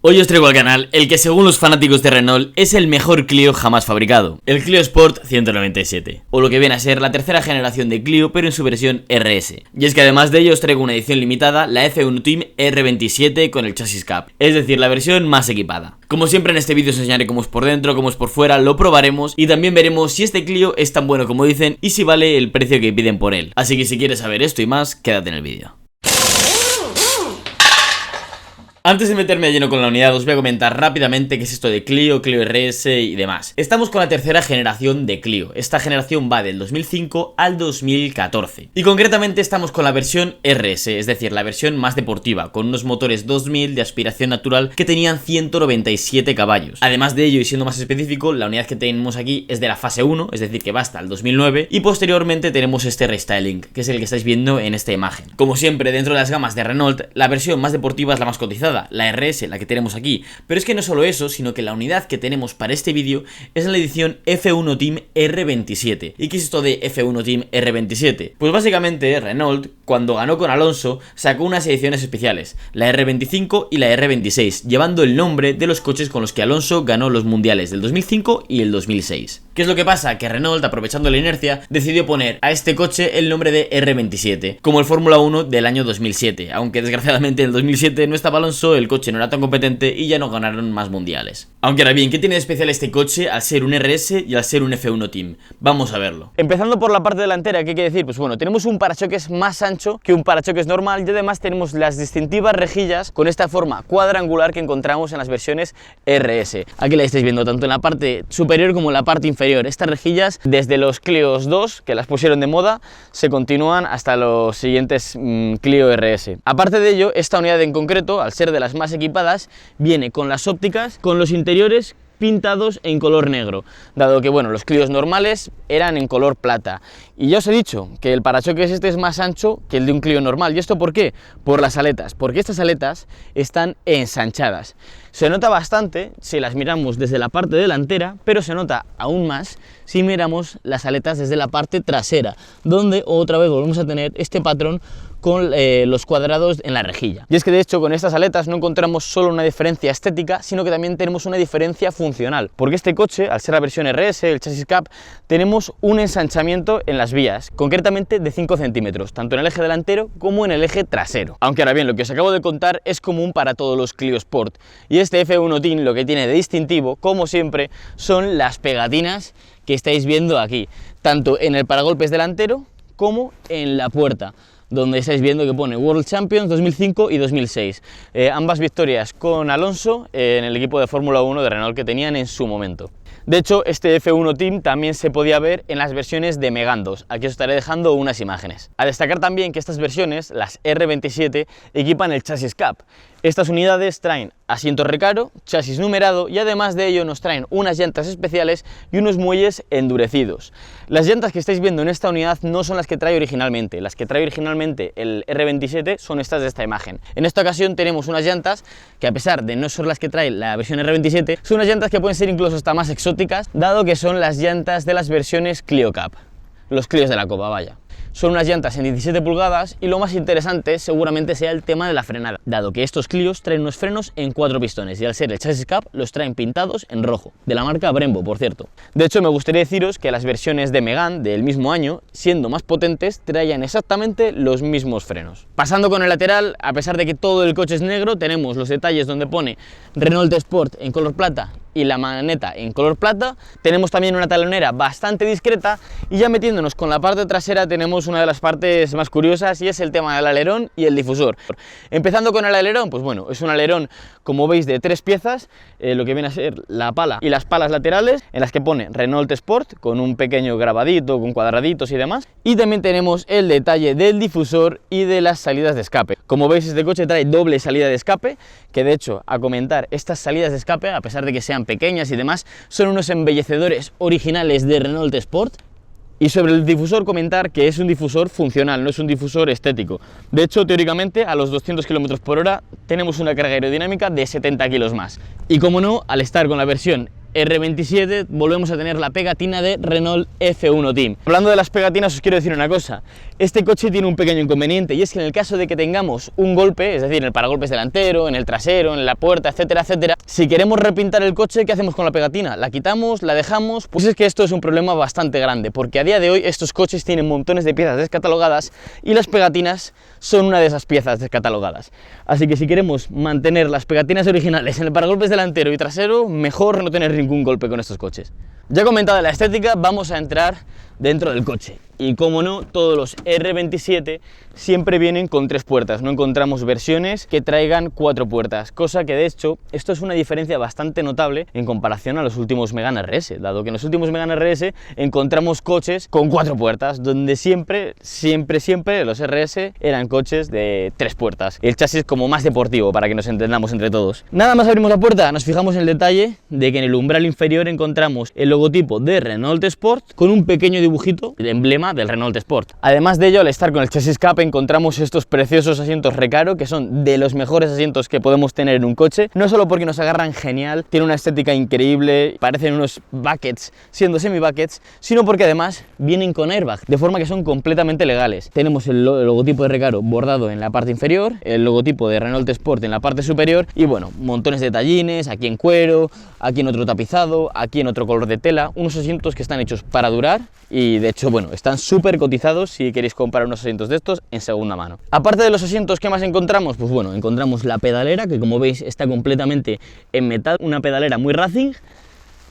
Hoy os traigo al canal el que según los fanáticos de Renault es el mejor Clio jamás fabricado, el Clio Sport 197, o lo que viene a ser la tercera generación de Clio pero en su versión RS. Y es que además de ello os traigo una edición limitada, la F1 Team R27 con el chasis cab, es decir, la versión más equipada. Como siempre en este vídeo os enseñaré cómo es por dentro, cómo es por fuera, lo probaremos y también veremos si este Clio es tan bueno como dicen y si vale el precio que piden por él. Así que si quieres saber esto y más, quédate en el vídeo. Antes de meterme de lleno con la unidad, os voy a comentar rápidamente qué es esto de Clio, Clio RS y demás. Estamos con la tercera generación de Clio. Esta generación va del 2005 al 2014. Y concretamente estamos con la versión RS, es decir, la versión más deportiva, con unos motores 2000 de aspiración natural que tenían 197 caballos. Además de ello, y siendo más específico, la unidad que tenemos aquí es de la fase 1, es decir, que va hasta el 2009. Y posteriormente tenemos este restyling, que es el que estáis viendo en esta imagen. Como siempre, dentro de las gamas de Renault, la versión más deportiva es la más cotizada, la RS, la que tenemos aquí. Pero es que no solo eso, sino que la unidad que tenemos para este vídeo es la edición F1 Team R27. ¿Y qué es esto de F1 Team R27? Pues básicamente Renault, cuando ganó con Alonso, sacó unas ediciones especiales, la R25 y la R26, llevando el nombre de los coches con los que Alonso ganó los mundiales del 2005 y el 2006. ¿Qué es lo que pasa? Que Renault, aprovechando la inercia, decidió poner a este coche el nombre de R27, como el Fórmula 1 del año 2007, aunque desgraciadamente en el 2007 no estaba Alonso, el coche no era tan competente y ya no ganaron más mundiales. Aunque ahora bien, ¿qué tiene de especial este coche al ser un RS y al ser un F1 Team? Vamos a verlo. Empezando por la parte delantera, ¿qué quiere decir? Pues bueno, tenemos un parachoques más ancho que un parachoques normal y además tenemos las distintivas rejillas con esta forma cuadrangular que encontramos en las versiones RS. Aquí la estáis viendo tanto en la parte superior como en la parte inferior. Estas rejillas, desde los Clios 2, que las pusieron de moda, se continúan hasta los siguientes Clio RS. Aparte de ello, esta unidad en concreto, al ser de las más equipadas, viene con las ópticas, con los interiores pintados en color negro, dado que bueno, los Clios normales eran en color plata. Y ya os he dicho que el parachoques este es más ancho que el de un Clio normal. ¿Y esto por qué? Por las aletas, porque estas aletas están ensanchadas. Se nota bastante si las miramos desde la parte delantera, pero se nota aún más si miramos las aletas desde la parte trasera, donde otra vez volvemos a tener este patrón con los cuadrados en la rejilla. Y es que de hecho con estas aletas no encontramos solo una diferencia estética, sino que también tenemos una diferencia funcional, porque este coche, al ser la versión RS, el chasis cab, tenemos un ensanchamiento en las vías, concretamente de 5 centímetros, tanto en el eje delantero como en el eje trasero. Aunque ahora bien, lo que os acabo de contar es común para todos los Clio Sport, y este F1 Team lo que tiene de distintivo, como siempre, son las pegatinas que estáis viendo aquí, tanto en el paragolpes delantero como en la puerta, donde estáis viendo que pone World Champions 2005 y 2006. Ambas victorias con Alonso en el equipo de Fórmula 1 de Renault que tenían en su momento. De hecho, este F1 Team también se podía ver en las versiones de Megane 2. Aquí os estaré dejando unas imágenes. A destacar también que estas versiones, las R27, equipan el chasis cab. Estas unidades traen asiento recaro, chasis numerado y además de ello nos traen unas llantas especiales y unos muelles endurecidos. Las llantas que estáis viendo en esta unidad no son las que trae originalmente. Las que trae originalmente el R27 son estas de esta imagen. En esta ocasión tenemos unas llantas que, a pesar de no ser las que trae la versión R27, son unas llantas que pueden ser incluso hasta más exóticas, dado que son las llantas de las versiones Clio Cup, los Clios de la Copa, vaya. Son unas llantas en 17 pulgadas y lo más interesante seguramente sea el tema de la frenada, dado que estos Clios traen unos frenos en 4 pistones y al ser el chasis cab los traen pintados en rojo, de la marca Brembo, por cierto. De hecho, me gustaría deciros que las versiones de Megane del mismo año, siendo más potentes, traían exactamente los mismos frenos. Pasando con el lateral, a pesar de que todo el coche es negro, tenemos los detalles donde pone Renault Sport en color plata y la maneta en color plata. Tenemos también una talonera bastante discreta y ya metiéndonos con la parte trasera tenemos una de las partes más curiosas y es el tema del alerón y el difusor. Empezando con el alerón, pues bueno, es un alerón como veis de 3 piezas, lo que viene a ser la pala y las palas laterales en las que pone Renault Sport con un pequeño grabadito con cuadraditos y demás, y también tenemos el detalle del difusor y de las salidas de escape. Como veis, este coche trae doble salida de escape, que de hecho, a comentar, estas salidas de escape, a pesar de que sean pequeñas y demás, son unos embellecedores originales de Renault Sport. Y sobre el difusor comentar que es un difusor funcional, no es un difusor estético. De hecho, teóricamente, a los 200 km/h tenemos una carga aerodinámica de 70 kilos más. Y como no, al estar con la versión R27 volvemos a tener la pegatina de Renault F1 Team. Hablando de las pegatinas, os quiero decir una cosa. Este coche tiene un pequeño inconveniente, y es que en el caso de que tengamos un golpe, es decir, en el paragolpes delantero, en el trasero, en la puerta, etcétera, etcétera, si queremos repintar el coche, ¿qué hacemos con la pegatina? ¿La quitamos? ¿La dejamos? Pues es que esto es un problema bastante grande, porque a día de hoy estos coches tienen montones de piezas descatalogadas y las pegatinas son una de esas piezas descatalogadas. Así que si queremos mantener las pegatinas originales en el paragolpes delantero y trasero, mejor no tener ningún golpe con estos coches. Ya comentada la estética, vamos a entrar dentro del coche. Y como no, todos los R27 siempre vienen con 3 puertas, no encontramos versiones que traigan 4 puertas, cosa que de hecho esto es una diferencia bastante notable en comparación a los últimos Megane RS, dado que en los últimos Megane RS encontramos coches con 4 puertas, donde siempre los RS eran coches de 3 puertas, el chasis como más deportivo, para que nos entendamos entre todos. Nada más abrimos la puerta, nos fijamos en el detalle de que en el umbral inferior encontramos el logotipo de Renault Sport con un pequeño dibujito, el emblema del Renault Sport. Además de ello, al estar con el chasis capa encontramos estos preciosos asientos Recaro, que son de los mejores asientos que podemos tener en un coche, no solo porque nos agarran genial, tiene una estética increíble, parecen unos buckets siendo semi-buckets, sino porque además vienen con airbag, de forma que son completamente legales. Tenemos el logotipo de Recaro bordado en la parte inferior, el logotipo de Renault Sport en la parte superior y bueno, montones de tallines, aquí en cuero, aquí en otro tapizado, aquí en otro color de tela, unos asientos que están hechos para durar y de hecho, bueno, están súper cotizados si queréis comprar unos asientos de estos en segunda mano. Aparte de los asientos, ¿qué más encontramos? Pues bueno, encontramos la pedalera, que como veis está completamente en metal, una pedalera muy racing.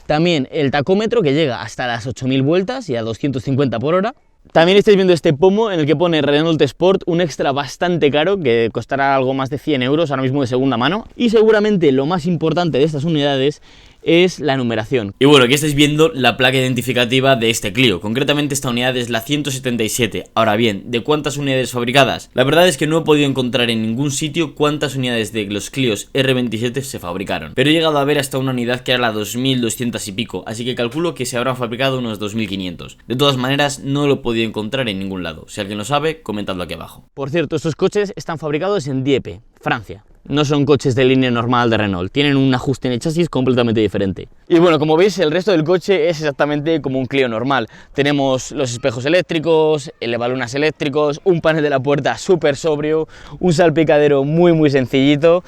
También el tacómetro, que llega hasta las 8000 vueltas y a 250 por hora. También estáis viendo este pomo en el que pone Renault Sport, un extra bastante caro que costará algo más de 100 euros ahora mismo de segunda mano. Y seguramente lo más importante de estas unidades es la numeración. Y bueno, aquí estáis viendo la placa identificativa de este Clio, concretamente esta unidad es la 177. Ahora bien, ¿de cuántas unidades fabricadas? La verdad es que no he podido encontrar en ningún sitio cuántas unidades de los Clios R27 se fabricaron, pero he llegado a ver hasta una unidad que era la 2200 y pico, así que calculo que se habrán fabricado unos 2500. De todas maneras, no lo he podido encontrar en ningún lado. Si alguien lo sabe, comentadlo aquí abajo. Por cierto, estos coches están fabricados en Dieppe, Francia. No son coches de línea normal de Renault, tienen un ajuste en el chasis completamente diferente. Y bueno, como veis, el resto del coche es exactamente como un Clio normal. Tenemos los espejos eléctricos, elevalunas eléctricos, un panel de la puerta súper sobrio, un salpicadero muy sencillito.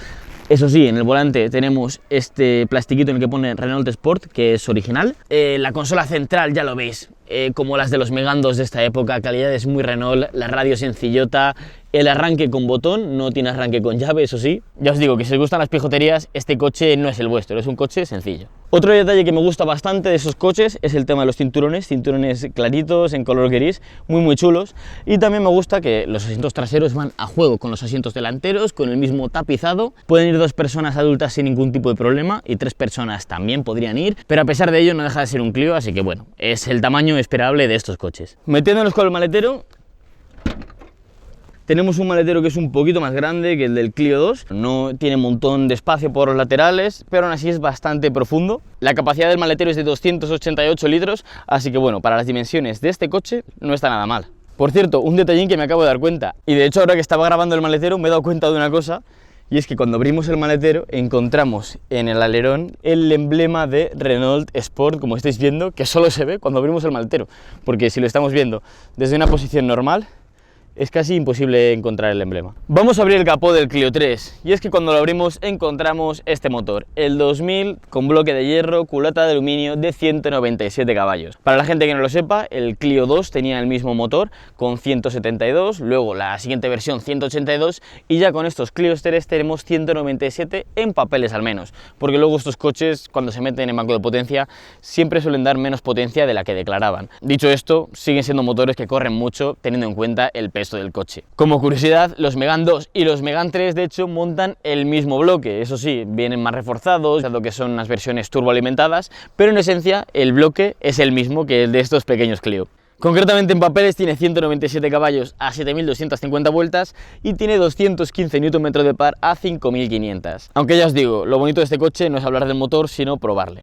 Eso sí, en el volante tenemos este plastiquito en el que pone Renault Sport, que es original. La consola central ya lo veis, como las de los Megane 2 de esta época, calidades muy Renault, la radio sencillota, el arranque con botón, no tiene arranque con llave, eso sí. Ya os digo que si os gustan las pijoterías, este coche no es el vuestro, es un coche sencillo. Otro detalle que me gusta bastante de esos coches es el tema de los cinturones claritos, en color gris, muy chulos. Y también me gusta que los asientos traseros van a juego con los asientos delanteros, con el mismo tapizado. Pueden ir 2 personas adultas sin ningún tipo de problema y 3 personas también podrían ir, pero a pesar de ello no deja de ser un Clio, así que bueno, es el tamaño esperable de estos coches. Metiéndonos con el maletero, tenemos un maletero que es un poquito más grande que el del Clio 2, no tiene un montón de espacio por los laterales, pero aún así es bastante profundo. La capacidad del maletero es de 288 litros, así que bueno, para las dimensiones de este coche no está nada mal. Por cierto, un detallín que me acabo de dar cuenta, y de hecho ahora que estaba grabando el maletero me he dado cuenta de una cosa, y es que cuando abrimos el maletero encontramos en el alerón el emblema de Renault Sport, como estáis viendo, que solo se ve cuando abrimos el maletero, porque si lo estamos viendo desde una posición normal, es casi imposible encontrar el emblema. Vamos a abrir el capó del Clio 3 y es que cuando lo abrimos encontramos este motor, el 2000 con bloque de hierro, culata de aluminio de 197 caballos. Para la gente que no lo sepa, el Clio 2 tenía el mismo motor con 172, luego la siguiente versión 182 y ya con estos Clios 3 tenemos 197 en papeles al menos, porque luego estos coches cuando se meten en banco de potencia siempre suelen dar menos potencia de la que declaraban. Dicho esto, siguen siendo motores que corren mucho teniendo en cuenta el peso del coche. Como curiosidad, los Megane 2 y los Megane 3 de hecho montan el mismo bloque, eso sí, vienen más reforzados, dado que son unas versiones turboalimentadas, pero en esencia el bloque es el mismo que el de estos pequeños Clio. Concretamente en papeles tiene 197 caballos a 7250 vueltas y tiene 215 Nm de par a 5500. Aunque ya os digo, lo bonito de este coche no es hablar del motor, sino probarle.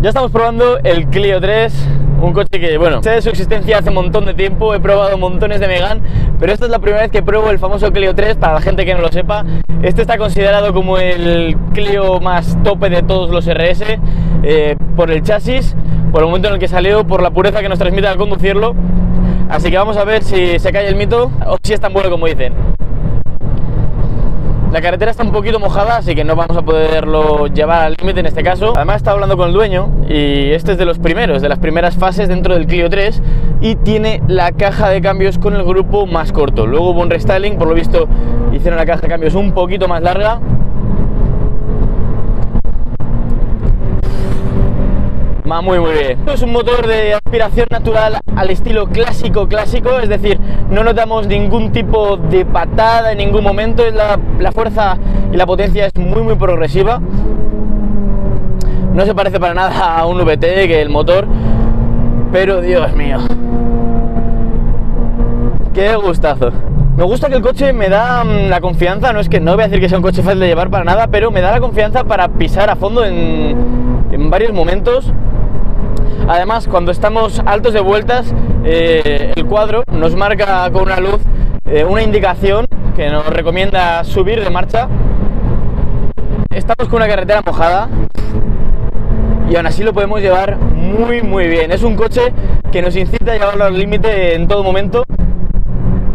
Ya estamos probando el Clio 3, un coche que, bueno, sé de su existencia hace un montón de tiempo, he probado montones de Megane, pero esta es la primera vez que pruebo el famoso Clio 3, para la gente que no lo sepa. Este está considerado como el Clio más tope de todos los RS, por el chasis, por el momento en el que salió, por la pureza que nos transmite al conducirlo. Así que vamos a ver si se cae el mito o si es tan bueno como dicen. La carretera está un poquito mojada, así que no vamos a poderlo llevar al límite en este caso. Además, estaba hablando con el dueño y este es de los primeros, de las primeras fases dentro del Clio 3, y tiene la caja de cambios con el grupo más corto. Luego hubo un restyling, por lo visto hicieron la caja de cambios un poquito más larga. Va muy bien. Es un motor de aspiración natural al estilo clásico, es decir, no notamos ningún tipo de patada en ningún momento. La fuerza y la potencia es muy progresiva. No se parece para nada a un VT, que el motor, pero Dios mío, qué gustazo. Me gusta que el coche me da la confianza, no voy a decir que sea un coche fácil de llevar para nada, pero me da la confianza para pisar a fondo en varios momentos. Además, cuando estamos altos de vueltas, el cuadro nos marca con una luz una indicación que nos recomienda subir de marcha. Estamos con una carretera mojada y aún así lo podemos llevar muy bien. Es un coche que nos incita a llevarlo al límite en todo momento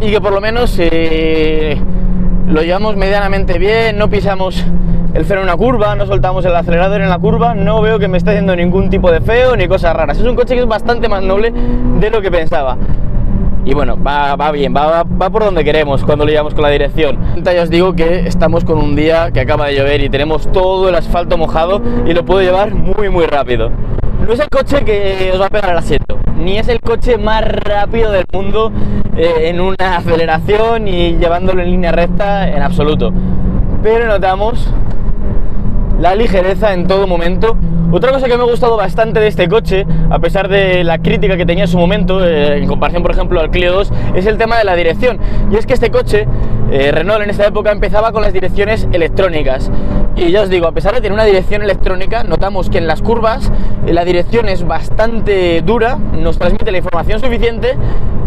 y que por lo menos lo llevamos medianamente bien, no pisamos el freno en una curva, no soltamos el acelerador en la curva, no veo que me esté haciendo ningún tipo de feo ni cosas raras. Es un coche que es bastante más noble de lo que pensaba. Y bueno, va bien, va por donde queremos cuando lo llevamos con la dirección. Ya os digo que estamos con un día que acaba de llover y tenemos todo el asfalto mojado y lo puedo llevar muy rápido. No es el coche que os va a pegar al asiento, ni es el coche más rápido del mundo en una aceleración y llevándolo en línea recta en absoluto. Pero notamos la ligereza en todo momento. Otra cosa que me ha gustado bastante de este coche, a pesar de la crítica que tenía en su momento, en comparación por ejemplo al Clio 2, es el tema de la dirección. Y es que este coche, Renault en esta época empezaba con las direcciones electrónicas. Y ya os digo, a pesar de tener una dirección electrónica, notamos que en las curvas la dirección es bastante dura, nos transmite la información suficiente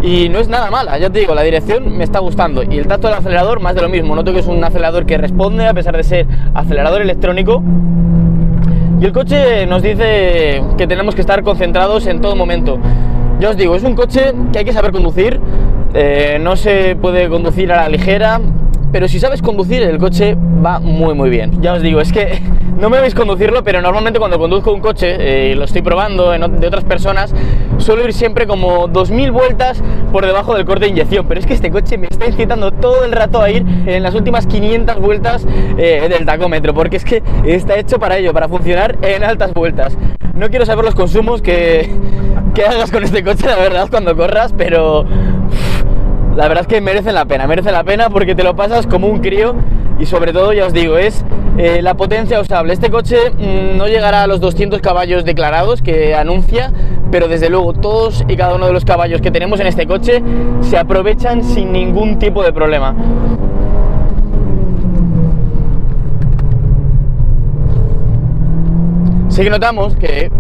y no es nada mala. Ya te digo, la dirección me está gustando. Y el tacto del acelerador, más de lo mismo. Noto que es un acelerador que responde a pesar de ser acelerador electrónico. Y el coche nos dice que tenemos que estar concentrados en todo momento. Ya os digo, es un coche que hay que saber conducir, no se puede conducir a la ligera, pero si sabes conducir el coche va muy bien. Ya os digo, es que no me veis conducirlo, pero normalmente cuando conduzco un coche y lo estoy probando de otras personas, suelo ir siempre como 2000 vueltas por debajo del corte de inyección, pero es que este coche me está incitando todo el rato a ir en las últimas 500 vueltas del tacómetro, porque es que está hecho para ello, para funcionar en altas vueltas. No quiero saber los consumos que hagas con este coche, la verdad, cuando corras, pero la verdad es que merece la pena porque te lo pasas como un crío. Y sobre todo, ya os digo, es la potencia usable. Este coche no llegará a los 200 caballos declarados que anuncia, pero desde luego todos y cada uno de los caballos que tenemos en este coche se aprovechan sin ningún tipo de problema. Sí que notamos que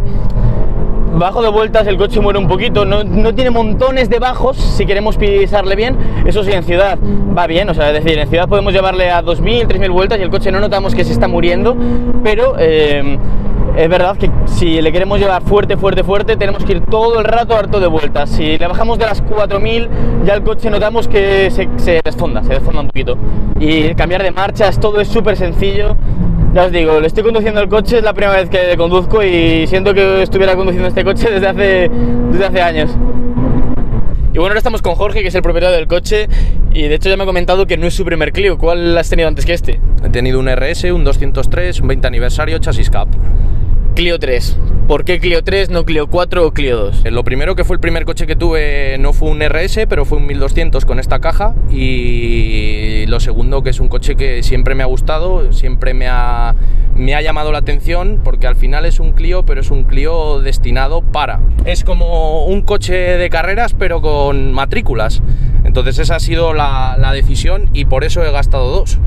bajo de vueltas el coche muere un poquito, no tiene montones de bajos si queremos pisarle bien. Eso sí, en ciudad va bien, o sea, es decir, en ciudad podemos llevarle a 2000, 3000 vueltas y el coche no notamos que se está muriendo, pero es verdad que si le queremos llevar fuerte, tenemos que ir todo el rato harto de vueltas. Si le bajamos de las 4000, ya el coche notamos que se desfonda un poquito. Y cambiar de marchas, todo es súper sencillo. Ya os digo, le estoy conduciendo el coche, es la primera vez que conduzco y siento que estuviera conduciendo este coche desde hace años. Y bueno, ahora estamos con Jorge, que es el propietario del coche, y de hecho ya me ha comentado que no es su primer Clio. ¿Cuál has tenido antes que este? He tenido un RS, un 203, un 20 aniversario, chasis cab. Clio 3. ¿Por qué Clio 3, no Clio 4 o Clio 2? Lo primero, que fue el primer coche que tuve, no fue un RS, pero fue un 1200 con esta caja. Y lo segundo, que es un coche que siempre me ha gustado, siempre me ha llamado la atención, porque al final es un Clio, pero es un Clio destinado para... Es como un coche de carreras, pero con matrículas. Entonces esa ha sido la decisión y por eso he gastado dos.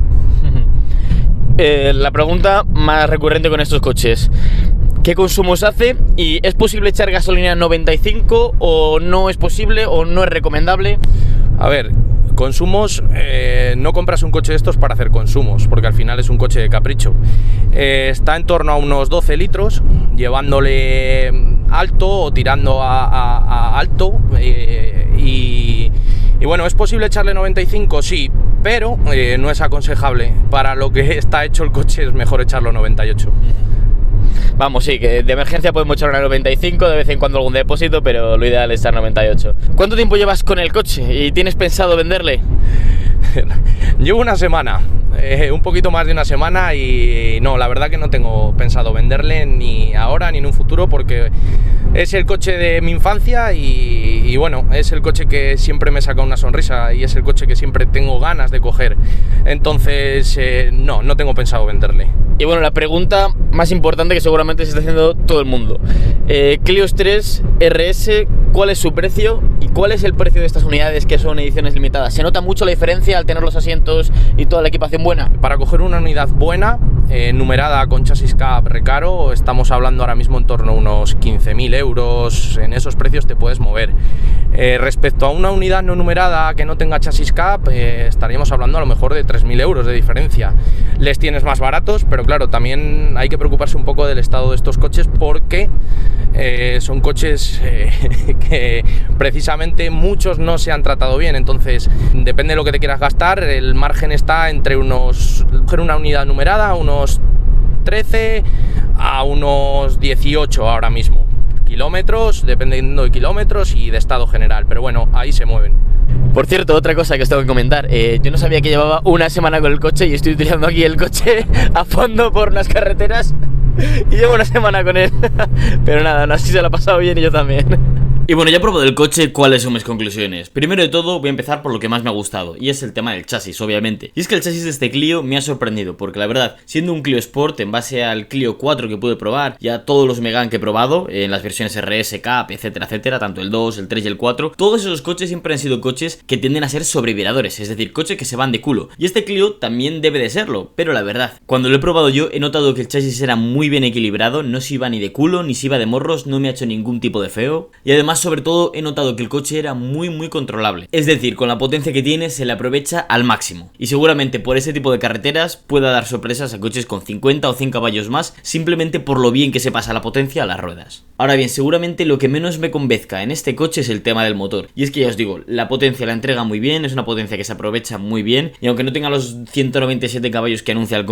La pregunta más recurrente con estos coches: ¿qué consumos hace? ¿Y es posible echar gasolina 95 o no es posible o no es recomendable? A ver, consumos, no compras un coche de estos para hacer consumos, porque al final es un coche de capricho. Está en torno a unos 12 litros. llevándole alto o tirando a alto. Y bueno, ¿es posible echarle 95? Sí, pero no es aconsejable. Para lo que está hecho el coche es mejor echarlo 98. Vamos, sí, que de emergencia podemos echar una 95, de vez en cuando algún depósito, pero lo ideal es estar 98. ¿Cuánto tiempo llevas con el coche y tienes pensado venderle? Llevo una semana, un poquito más de una semana, y no, la verdad que no tengo pensado venderle ni ahora ni en un futuro, porque es el coche de mi infancia y bueno, es el coche que siempre me saca una sonrisa y es el coche que siempre tengo ganas de coger. Entonces, no tengo pensado venderle. Y bueno, la pregunta más importante que seguramente se está haciendo todo el mundo. Clio 3 RS, ¿cuál es su precio y cuál es el precio de estas unidades que son ediciones limitadas? ¿Se nota mucho la diferencia al tener los asientos y toda la equipación buena? Para coger una unidad buena, numerada con chasis cab recaro, estamos hablando ahora mismo en torno a unos 15.000 euros. En esos precios te puedes mover. Respecto a una unidad no numerada que no tenga chasis cab, estaríamos hablando a lo mejor de 3.000 euros de diferencia. Les tienes más baratos, pero claro, también hay que preocuparse un poco del estado de estos coches, porque son coches que precisamente muchos no se han tratado bien. Entonces, depende de lo que te quieras gastar, el margen está entre una unidad numerada, unos 13 a unos 18 ahora mismo. Kilómetros, dependiendo de kilómetros y de estado general, pero bueno, ahí se mueven. Por cierto, otra cosa que os tengo que comentar, yo no sabía que llevaba una semana con el coche y estoy utilizando aquí el coche a fondo por unas carreteras y llevo una semana con él. Pero nada, así se lo ha pasado bien y yo también. Y bueno, ya he probado el coche, ¿cuáles son mis conclusiones? Primero de todo, voy a empezar por lo que más me ha gustado, y es el tema del chasis, obviamente. Y es que el chasis de este Clio me ha sorprendido, porque la verdad, siendo un Clio Sport, en base al Clio 4 que pude probar, y a todos los Megane que he probado, en las versiones RS, Cap, etcétera, etcétera, tanto el 2, el 3 y el 4, todos esos coches siempre han sido coches que tienden a ser sobreviradores, es decir, coches que se van de culo. Y este Clio también debe de serlo, pero la verdad, cuando lo he probado yo, he notado que el chasis era muy bien equilibrado, no se iba ni de culo, ni se iba de morros, no me ha hecho ningún tipo de feo, y además, sobre todo, he notado que el coche era muy controlable. Es decir, con la potencia que tiene se le aprovecha al máximo. Y seguramente por ese tipo de carreteras pueda dar sorpresas a coches con 50 o 100 caballos más, simplemente por lo bien que se pasa la potencia a las ruedas. Ahora bien, seguramente lo que menos me convenzca en este coche es el tema del motor. Y es que ya os digo, la potencia la entrega muy bien, es una potencia que se aprovecha muy bien, y aunque no tenga los 197 caballos que anuncia el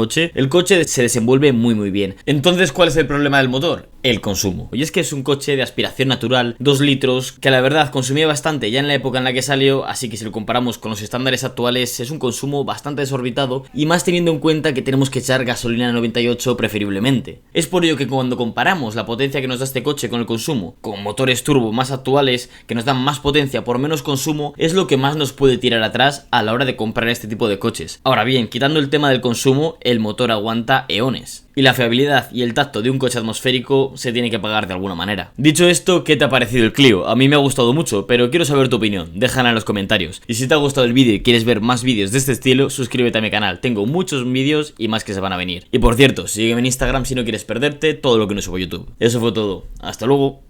coche se desenvuelve muy bien. Entonces, ¿cuál es el problema del motor? El consumo. Y es que es un coche de aspiración natural, 2 litros, que la verdad consumía bastante ya en la época en la que salió, así que si lo comparamos con los estándares actuales es un consumo bastante desorbitado, y más teniendo en cuenta que tenemos que echar gasolina 98 preferiblemente. Es por ello que cuando comparamos la potencia que nos da este coche con el consumo, con motores turbo más actuales que nos dan más potencia por menos consumo, es lo que más nos puede tirar atrás a la hora de comprar este tipo de coches. Ahora bien, quitando el tema del consumo, el motor aguanta eones. Y la fiabilidad y el tacto de un coche atmosférico se tiene que pagar de alguna manera. Dicho esto, ¿qué te ha parecido el Clio? A mí me ha gustado mucho, pero quiero saber tu opinión, déjala en los comentarios. Y si te ha gustado el vídeo y quieres ver más vídeos de este estilo, suscríbete a mi canal, tengo muchos vídeos y más que se van a venir. Y por cierto, sígueme en Instagram si no quieres perderte todo lo que no subo a YouTube. Eso fue todo, hasta luego.